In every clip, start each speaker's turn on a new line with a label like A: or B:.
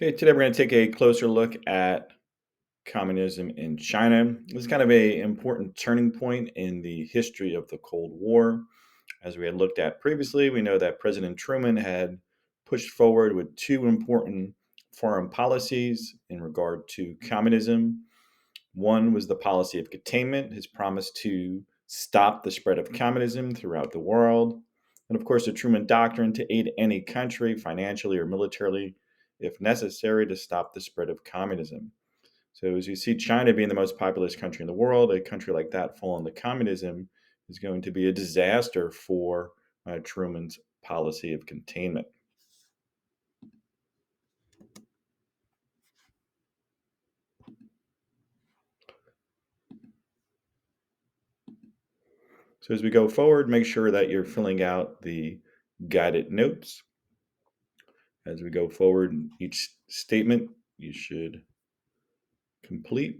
A: Okay, today we're going to take a closer look at communism in China. This is kind of a important turning point in the history of the Cold War. As we had looked at previously, we know that President Truman had pushed forward with two important foreign policies in regard to communism. One was the policy of containment, his promise to stop the spread of communism throughout the world. And of course, the Truman Doctrine to aid any country financially or militarily if necessary to stop the spread of communism. So, as you see, China being the most populous country in the world, a country like that falling to communism is going to be a disaster for Truman's policy of containment. So, as we go forward, make sure that you're filling out the guided notes. As we go forward, each statement you should complete.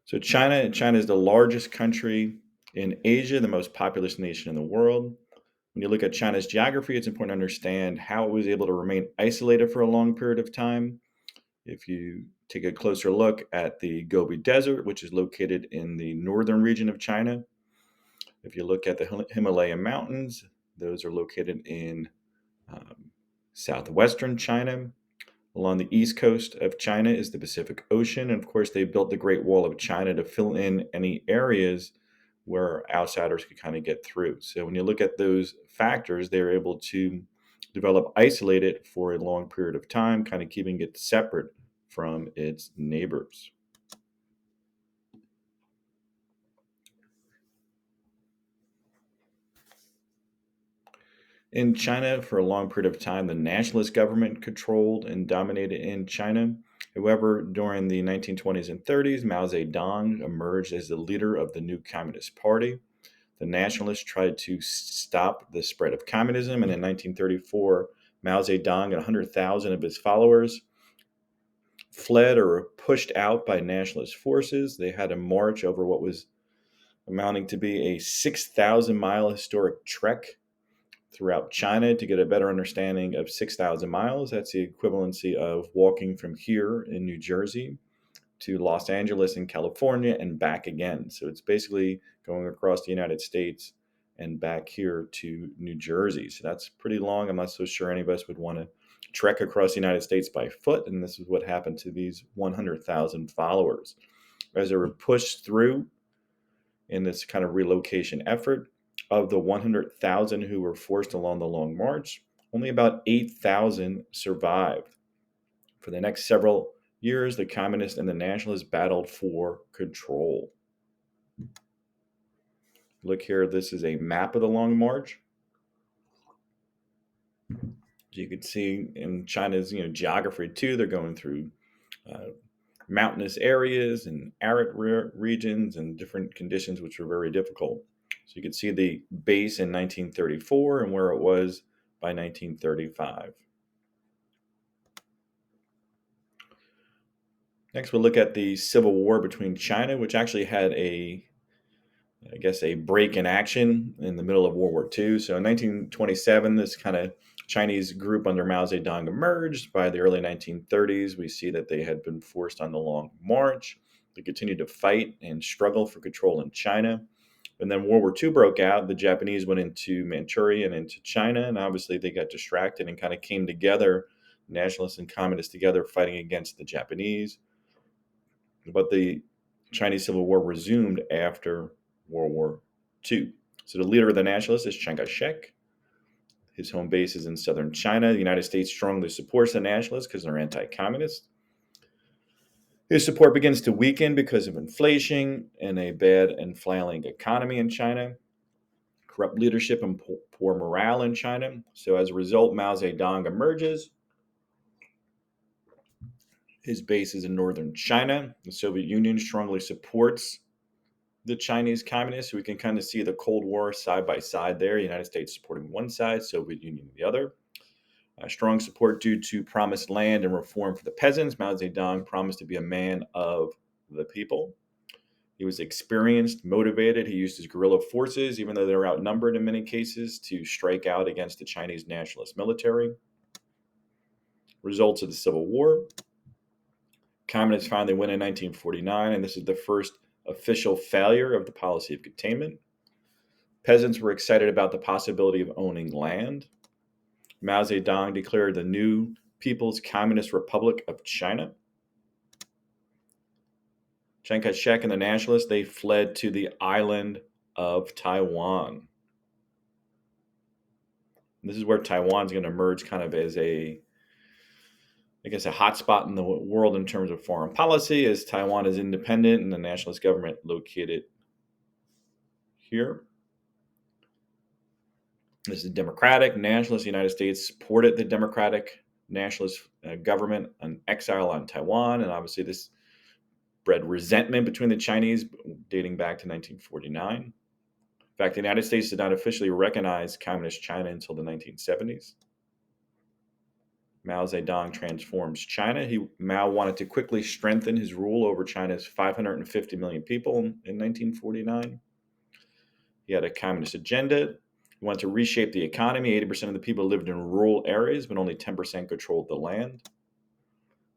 A: So China is the largest country in Asia, the most populous nation in the world. When you look at China's geography, it's important to understand how it was able to remain isolated for a long period of time. If you take a closer look at the Gobi Desert, which is located in the northern region of China, if you look at the Himalayan mountains, those are located in um, southwestern China. Along the east coast of China is the Pacific Ocean. And of course, they built the Great Wall of China to fill in any areas where outsiders could kind of get through. So when you look at those factors, they're able to develop isolated for a long period of time, kind of keeping it separate from its neighbors. In China, for a long period of time, the nationalist government controlled and dominated in China. However, during the 1920s and 30s, Mao Zedong emerged as the leader of the new Communist Party. The nationalists tried to stop the spread of communism, and in 1934, Mao Zedong and 100,000 of his followers fled or were pushed out by nationalist forces. They had to march over what was amounting to be a 6,000-mile historic trek throughout China. To get a better understanding of 6,000 miles, that's the equivalency of walking from here in New Jersey to Los Angeles in California and back again. So it's basically going across the United States and back here to New Jersey. So that's pretty long. I'm not so sure any of us would want to trek across the United States by foot. And this is what happened to these 100,000 followers. As they were pushed through in this kind of relocation effort, of the 100,000 who were forced along the Long March, only about 8,000 survived. For the next several years, the communists and the nationalists battled for control. Look here, this is a map of the Long March. As you can see in China's geography too, they're going through uh, mountainous areas and arid regions and different conditions which were very difficult. So you can see the base in 1934 and where it was by 1935. Next, we'll look at the Civil War between China, which actually had a break in action in the middle of World War II. So in 1927, this kind of Chinese group under Mao Zedong emerged. By the early 1930s, we see that they had been forced on the Long March. They continued to fight and struggle for control in China. And then World War II broke out. The Japanese went into Manchuria and into China, and obviously they got distracted and kind of came together, nationalists and communists together, fighting against the Japanese. But the Chinese Civil War resumed after World War II. So the leader of the nationalists is Chiang Kai-shek. His home base is in southern China. The United States strongly supports the nationalists because they're anti-communist. His support begins to weaken because of inflation and a bad and flailing economy in China, corrupt leadership and poor morale in China. So as a result, Mao Zedong emerges. His base is in northern China. The Soviet Union strongly supports the Chinese communists. So we can kind of see the Cold War side by side there. The United States supporting one side, Soviet Union the other. Strong support due to promised land and reform for the peasants. Mao Zedong promised to be a man of the people. He was experienced, motivated. He used his guerrilla forces, even though they were outnumbered in many cases, to strike out against the Chinese nationalist military. Results of the Civil War. Communists finally win in 1949, and this is the first official failure of the policy of containment. Peasants were excited about the possibility of owning land. Mao Zedong declared the new People's Communist Republic of China. Chiang Kai-shek and the nationalists, they fled to the island of Taiwan. And this is where Taiwan is going to emerge kind of as a hotspot in the world in terms of foreign policy, as Taiwan is independent and the nationalist government located here. This is democratic. Nationalist United States supported the democratic nationalist government in exile on Taiwan, and obviously this bred resentment between the Chinese dating back to 1949. In fact, the United States did not officially recognize Communist China until the 1970s. Mao Zedong transforms China. Mao wanted to quickly strengthen his rule over China's 550 million people in 1949. He had a communist agenda. He wanted to reshape the economy. 80% of the people lived in rural areas, but only 10% controlled the land.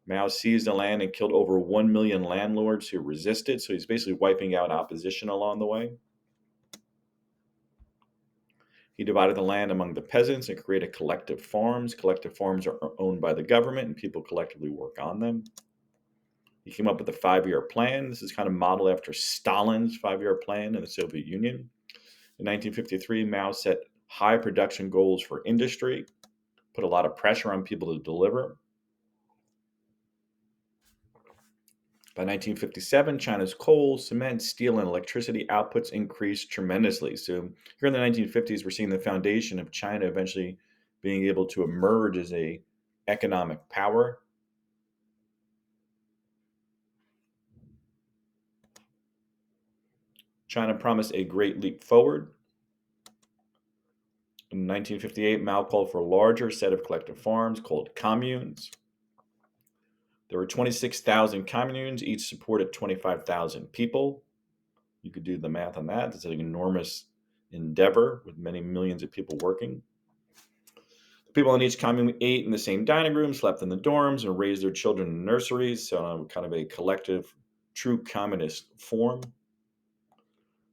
A: Mao seized the land and killed over 1 million landlords who resisted, so he's basically wiping out opposition along the way. He divided the land among the peasants and created collective farms. Collective farms are owned by the government, and people collectively work on them. He came up with a 5-year plan. This is kind of modeled after Stalin's 5-year plan in the Soviet Union. In 1953, Mao set high production goals for industry, put a lot of pressure on people to deliver. By 1957, China's coal, cement, steel, and electricity outputs increased tremendously. So here in the 1950s, we're seeing the foundation of China eventually being able to emerge as an economic power. China promised a great leap forward. In 1958, Mao called for a larger set of collective farms called communes. There were 26,000 communes, each supported 25,000 people. You could do the math on that. It's an enormous endeavor with many millions of people working. The people in each commune ate in the same dining room, slept in the dorms, and raised their children in nurseries, so kind of a collective, true communist form.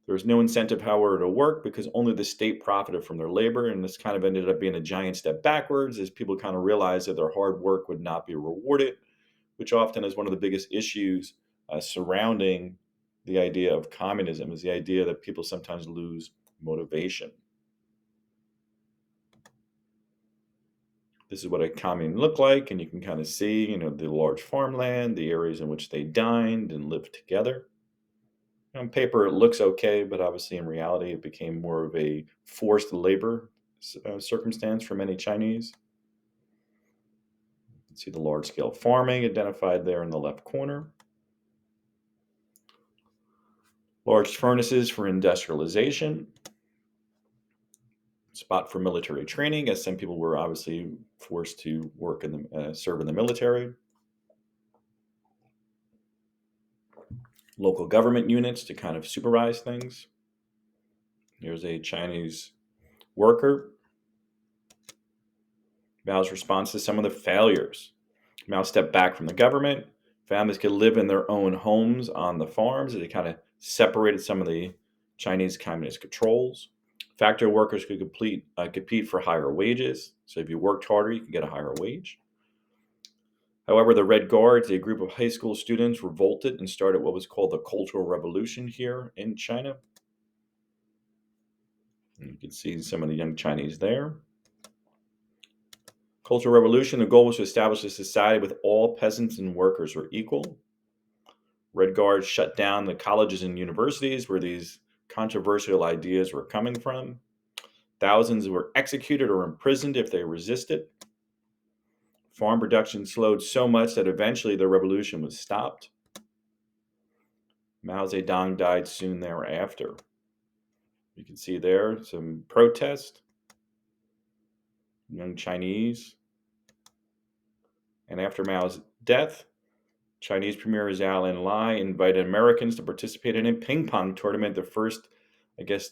A: There was no incentive, however, to work because only the state profited from their labor, and this kind of ended up being a giant step backwards as people kind of realized that their hard work would not be rewarded, which often is one of the biggest issues surrounding the idea of communism, is the idea that people sometimes lose motivation. This is what a commune looked like, and you can kind of see, the large farmland, the areas in which they dined and lived together. On paper, it looks okay, but obviously in reality, it became more of a forced labor circumstance for many Chinese. You can see the large-scale farming identified there in the left corner. Large furnaces for industrialization. Spot for military training, as some people were obviously forced to work serve in the military. Local government units to kind of supervise things. Here's a Chinese worker. Mao's response to some of the failures. Mao stepped back from the government. Families could live in their own homes on the farms. They kind of separated some of the Chinese communist controls. Factory workers could compete for higher wages. So if you worked harder, you could get a higher wage. However, the Red Guards, a group of high school students, revolted and started what was called the Cultural Revolution here in China. And you can see some of the young Chinese there. Cultural Revolution, the goal was to establish a society with all peasants and workers were equal. Red Guards shut down the colleges and universities where these controversial ideas were coming from. Thousands were executed or imprisoned if they resisted. Farm production slowed so much that eventually the revolution was stopped. Mao Zedong died soon thereafter. You can see there some protest, young Chinese. And after Mao's death, Chinese Premier Zhou Enlai invited Americans to participate in a ping pong tournament, the first, I guess,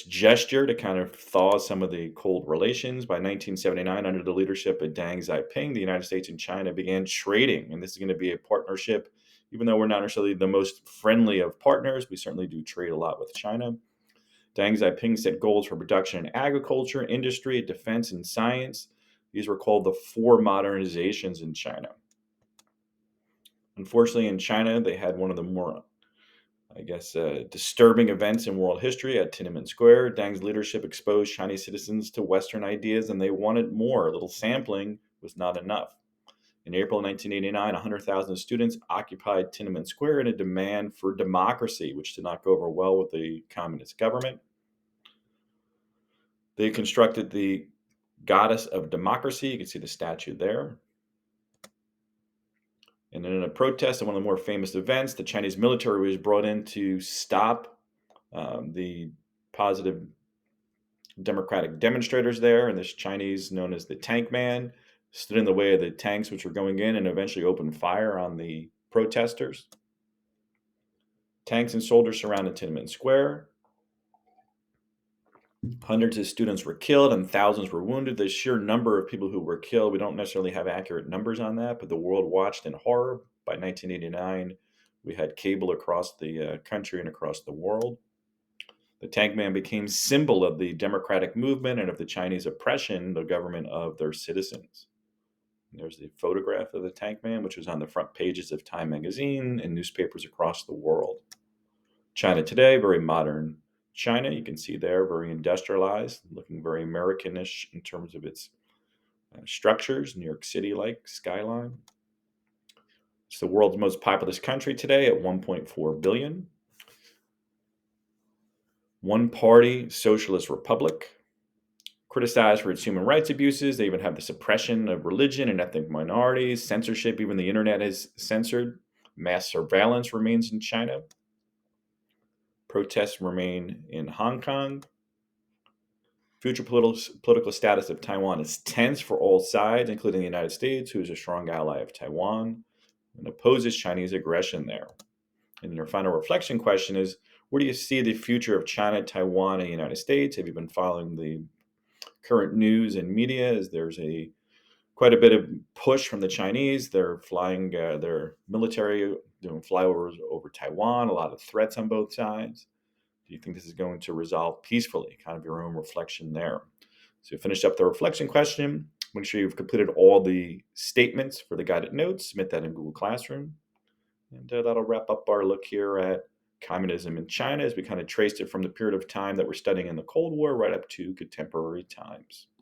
A: gesture to kind of thaw some of the cold relations. By 1979, under the leadership of Deng Xiaoping, the United States and China began trading, and this is going to be a partnership. Even though we're not necessarily the most friendly of partners, we certainly do trade a lot with China. Deng Xiaoping set goals for production in agriculture, industry, defense, and science. These were called the four modernizations in China. Unfortunately, in China, they had one of the more, disturbing events in world history at Tiananmen Square. Deng's leadership exposed Chinese citizens to Western ideas, and they wanted more. A little sampling was not enough. In April 1989, 100,000 students occupied Tiananmen Square in a demand for democracy, which did not go over well with the communist government. They constructed the goddess of democracy. You can see the statue there. And then in a protest at one of the more famous events, the Chinese military was brought in to stop the positive democratic demonstrators there. And this Chinese, known as the Tank Man, stood in the way of the tanks which were going in and eventually opened fire on the protesters. Tanks and soldiers surrounded Tiananmen Square. Hundreds of students were killed and thousands were wounded. The sheer number of people who were killed, we don't necessarily have accurate numbers on that, but the world watched in horror. By 1989, we had cable across the country and across the world. The Tank Man became symbol of the democratic movement and of the Chinese oppression, the government of their citizens. And there's the photograph of the Tank Man, which was on the front pages of Time magazine and newspapers across the world. China today, very modern China. You can see there, very industrialized, looking very Americanish in terms of its structures, New York City-like skyline. It's the world's most populous country today at 1.4 billion. One-party socialist republic, criticized for its human rights abuses. They even have the suppression of religion and ethnic minorities, censorship. Even the internet is censored. Mass surveillance remains in China. Protests remain in Hong Kong. Future political status of Taiwan is tense for all sides, including the United States, who is a strong ally of Taiwan and opposes Chinese aggression there. And your final reflection question is, where do you see the future of China, Taiwan, and the United States? Have you been following the current news and media? As there's quite a bit of push from the Chinese. They're flying their military, doing flyovers over Taiwan, a lot of threats on both sides. Do you think this is going to resolve peacefully? Kind of your own reflection there. So you finished up the reflection question. Make sure you've completed all the statements for the guided notes. Submit that in Google Classroom. And that'll wrap up our look here at communism in China as we kind of traced it from the period of time that we're studying in the Cold War right up to contemporary times.